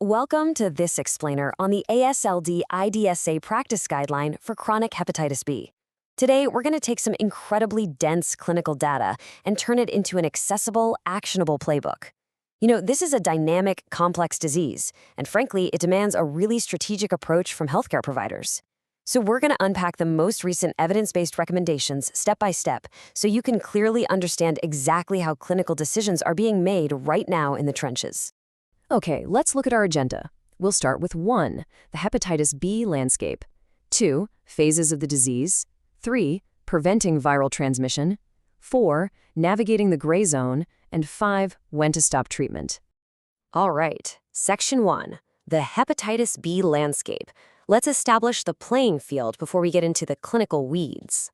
Welcome to this explainer on the AASLD IDSA practice guideline for chronic hepatitis B. Today, we're going to take some incredibly dense clinical data and turn it into an accessible, actionable playbook. This is a dynamic, complex disease, and frankly, it demands a really strategic approach from healthcare providers. So we're going to unpack the most recent evidence-based recommendations step by step so you can clearly understand exactly how clinical decisions are being made right now in the trenches. Okay, let's look at our agenda. We'll start with 1, the hepatitis B landscape, 2, phases of the disease, 3, preventing viral transmission, 4, navigating the gray zone, and 5, when to stop treatment. All right, Section 1, the hepatitis B landscape. Let's establish the playing field before we get into the clinical weeds.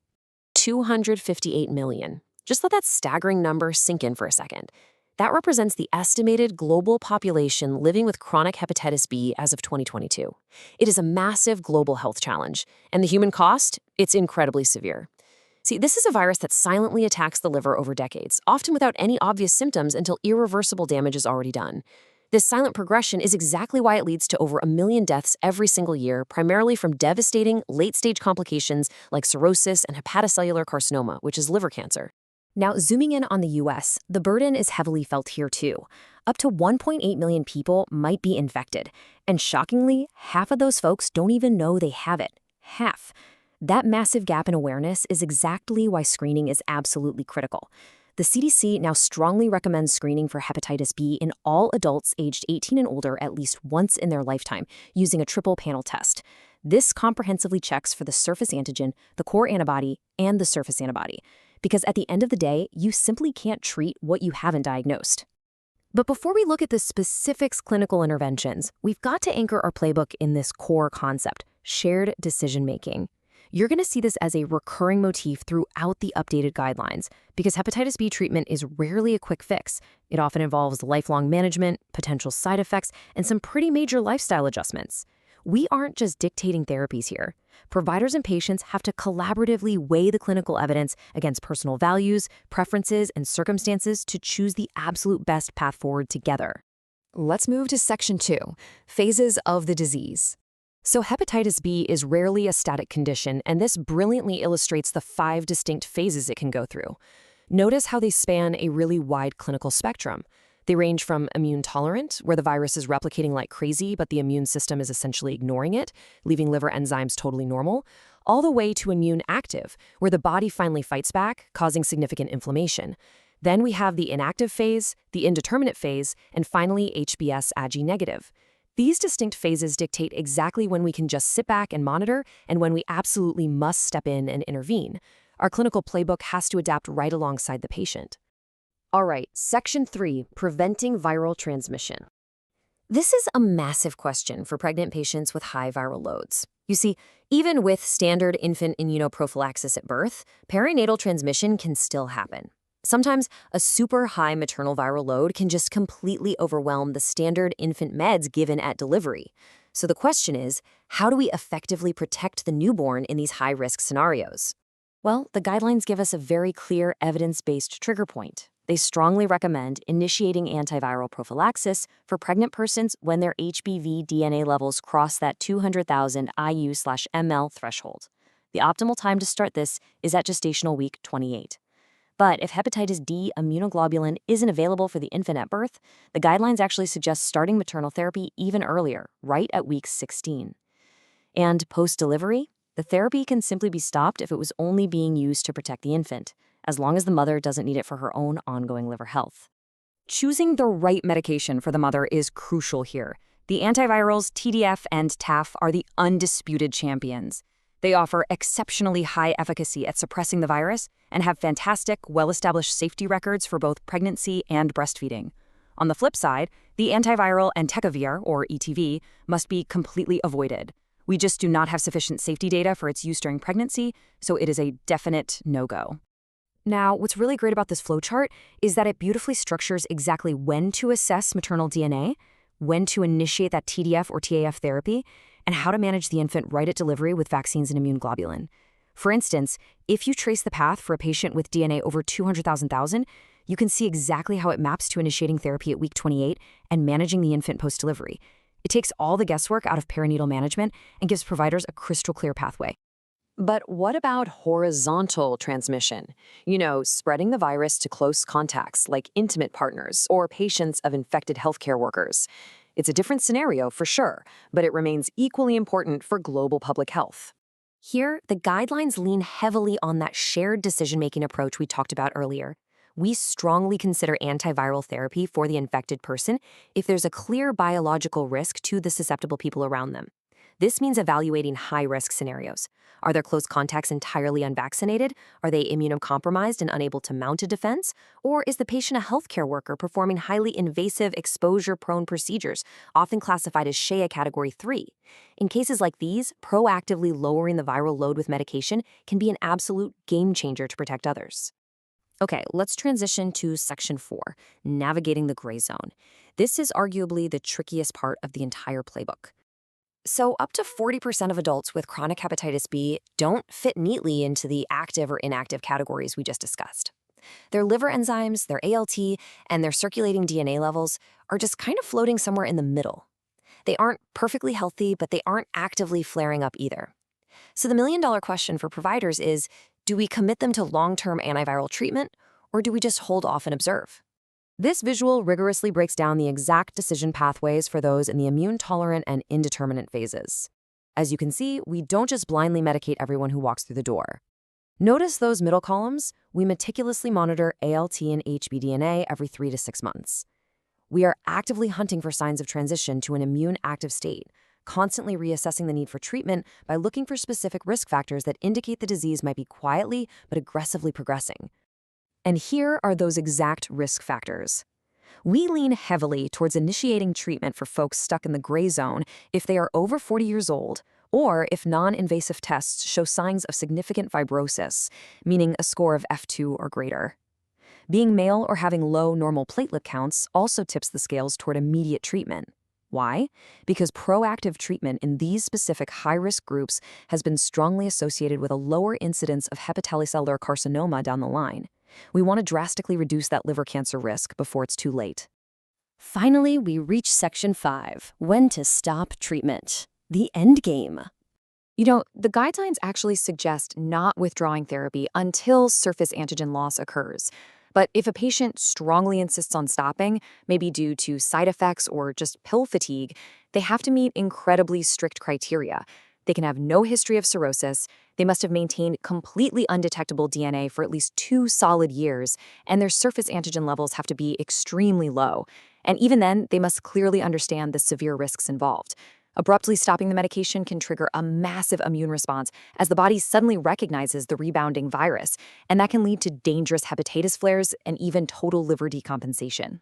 258 million. Just let that staggering number sink in for a second. That represents the estimated global population living with chronic hepatitis B as of 2022. It is a massive global health challenge, and the human cost? It's incredibly severe. See, this is a virus that silently attacks the liver over decades, often without any obvious symptoms until irreversible damage is already done. This silent progression is exactly why it leads to over 1 million deaths every single year, primarily from devastating late-stage complications like cirrhosis and hepatocellular carcinoma, which is liver cancer. Now, zooming in on the U.S., the burden is heavily felt here too. Up to 1.8 million people might be infected, and shockingly, half of those folks don't even know they have it. Half. That massive gap in awareness is exactly why screening is absolutely critical. The CDC now strongly recommends screening for hepatitis B in all adults aged 18 and older at least once in their lifetime, using a triple panel test. This comprehensively checks for the surface antigen, the core antibody, and the surface antibody. Because at the end of the day, you simply can't treat what you haven't diagnosed. But before we look at the specifics clinical interventions, we've got to anchor our playbook in this core concept, shared decision-making. You're going to see this as a recurring motif throughout the updated guidelines, because hepatitis B treatment is rarely a quick fix. It often involves lifelong management, potential side effects, and some pretty major lifestyle adjustments. We aren't just dictating therapies here. Providers and patients have to collaboratively weigh the clinical evidence against personal values, preferences, and circumstances to choose the absolute best path forward together. Let's move to Section 2, phases of the disease. So hepatitis B is rarely a static condition, and this brilliantly illustrates the 5 distinct phases it can go through. Notice how they span a really wide clinical spectrum. They range from immune-tolerant, where the virus is replicating like crazy, but the immune system is essentially ignoring it, leaving liver enzymes totally normal, all the way to immune-active, where the body finally fights back, causing significant inflammation. Then we have the inactive phase, the indeterminate phase, and finally HBs Ag-negative. These distinct phases dictate exactly when we can just sit back and monitor and when we absolutely must step in and intervene. Our clinical playbook has to adapt right alongside the patient. All right, Section 3, preventing viral transmission. This is a massive question for pregnant patients with high viral loads. You see, even with standard infant immunoprophylaxis at birth, perinatal transmission can still happen. Sometimes a super high maternal viral load can just completely overwhelm the standard infant meds given at delivery. So the question is, how do we effectively protect the newborn in these high-risk scenarios? Well, the guidelines give us a very clear evidence-based trigger point. They strongly recommend initiating antiviral prophylaxis for pregnant persons when their HBV DNA levels cross that 200,000 IU/ml threshold. The optimal time to start this is at gestational week 28. But if hepatitis D immunoglobulin isn't available for the infant at birth, the guidelines actually suggest starting maternal therapy even earlier, right at week 16. And post-delivery, the therapy can simply be stopped if it was only being used to protect the infant, as long as the mother doesn't need it for her own ongoing liver health. Choosing the right medication for the mother is crucial here. The antivirals TDF and TAF are the undisputed champions. They offer exceptionally high efficacy at suppressing the virus and have fantastic, well-established safety records for both pregnancy and breastfeeding. On the flip side, the antiviral entecavir, or ETV, must be completely avoided. We just do not have sufficient safety data for its use during pregnancy, so it is a definite no-go. Now, what's really great about this flowchart is that it beautifully structures exactly when to assess maternal DNA, when to initiate that TDF or TAF therapy, and how to manage the infant right at delivery with vaccines and immune globulin. For instance, if you trace the path for a patient with DNA over 200,000, you can see exactly how it maps to initiating therapy at week 28 and managing the infant post-delivery. It takes all the guesswork out of perinatal management and gives providers a crystal clear pathway. But what about horizontal transmission? Spreading the virus to close contacts like intimate partners or patients of infected healthcare workers. It's a different scenario for sure, but it remains equally important for global public health. Here, the guidelines lean heavily on that shared decision-making approach we talked about earlier. We strongly consider antiviral therapy for the infected person if there's a clear biological risk to the susceptible people around them. This means evaluating high-risk scenarios. Are their close contacts entirely unvaccinated? Are they immunocompromised and unable to mount a defense? Or is the patient a healthcare worker performing highly invasive, exposure-prone procedures, often classified as SHAEA Category 3? In cases like these, proactively lowering the viral load with medication can be an absolute game-changer to protect others. Okay, let's transition to Section 4, Navigating the Gray Zone. This is arguably the trickiest part of the entire playbook. So up to 40% of adults with chronic hepatitis B don't fit neatly into the active or inactive categories we just discussed. Their liver enzymes, their ALT, and their circulating DNA levels are just kind of floating somewhere in the middle. They aren't perfectly healthy, but they aren't actively flaring up either. So the million-dollar question for providers is, do we commit them to long-term antiviral treatment, or do we just hold off and observe? This visual rigorously breaks down the exact decision pathways for those in the immune-tolerant and indeterminate phases. As you can see, we don't just blindly medicate everyone who walks through the door. Notice those middle columns? We meticulously monitor ALT and HBDNA every 3 to 6 months. We are actively hunting for signs of transition to an immune-active state, constantly reassessing the need for treatment by looking for specific risk factors that indicate the disease might be quietly but aggressively progressing. And here are those exact risk factors. We lean heavily towards initiating treatment for folks stuck in the gray zone if they are over 40 years old, or if non-invasive tests show signs of significant fibrosis, meaning a score of F2 or greater. Being male or having low normal platelet counts also tips the scales toward immediate treatment. Why? Because proactive treatment in these specific high-risk groups has been strongly associated with a lower incidence of hepatocellular carcinoma down the line. We want to drastically reduce that liver cancer risk before it's too late. Finally, we reach Section 5, When to Stop Treatment. The end game. The guidelines actually suggest not withdrawing therapy until surface antigen loss occurs. But if a patient strongly insists on stopping, maybe due to side effects or just pill fatigue, they have to meet incredibly strict criteria. They can have no history of cirrhosis, they must have maintained completely undetectable DNA for at least 2 solid years, and their surface antigen levels have to be extremely low. And even then, they must clearly understand the severe risks involved. Abruptly stopping the medication can trigger a massive immune response as the body suddenly recognizes the rebounding virus, and that can lead to dangerous hepatitis flares and even total liver decompensation.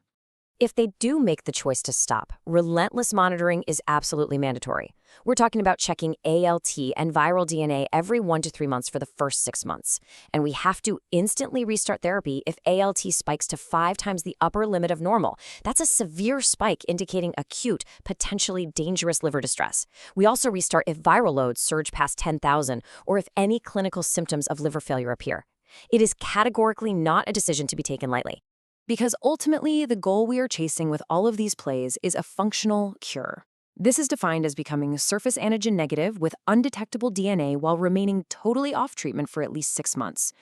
If they do make the choice to stop, relentless monitoring is absolutely mandatory. We're talking about checking ALT and viral DNA every 1 to 3 months for the first 6 months. And we have to instantly restart therapy if ALT spikes to 5 times the upper limit of normal. That's a severe spike indicating acute, potentially dangerous liver distress. We also restart if viral loads surge past 10,000 or if any clinical symptoms of liver failure appear. It is categorically not a decision to be taken lightly. Because ultimately, the goal we are chasing with all of these plays is a functional cure. This is defined as becoming surface antigen negative with undetectable DNA while remaining totally off treatment for at least 6 months.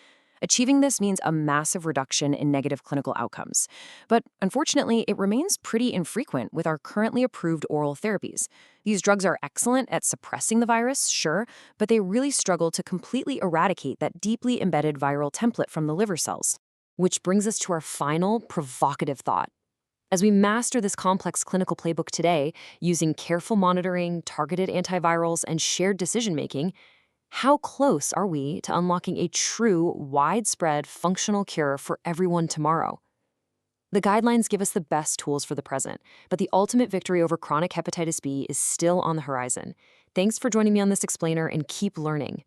Achieving this means a massive reduction in negative clinical outcomes. But unfortunately, it remains pretty infrequent with our currently approved oral therapies. These drugs are excellent at suppressing the virus, sure, but they really struggle to completely eradicate that deeply embedded viral template from the liver cells. Which brings us to our final provocative thought. As we master this complex clinical playbook today, using careful monitoring, targeted antivirals, and shared decision-making, how close are we to unlocking a true, widespread, functional cure for everyone tomorrow? The guidelines give us the best tools for the present, but the ultimate victory over chronic hepatitis B is still on the horizon. Thanks for joining me on this explainer, and keep learning.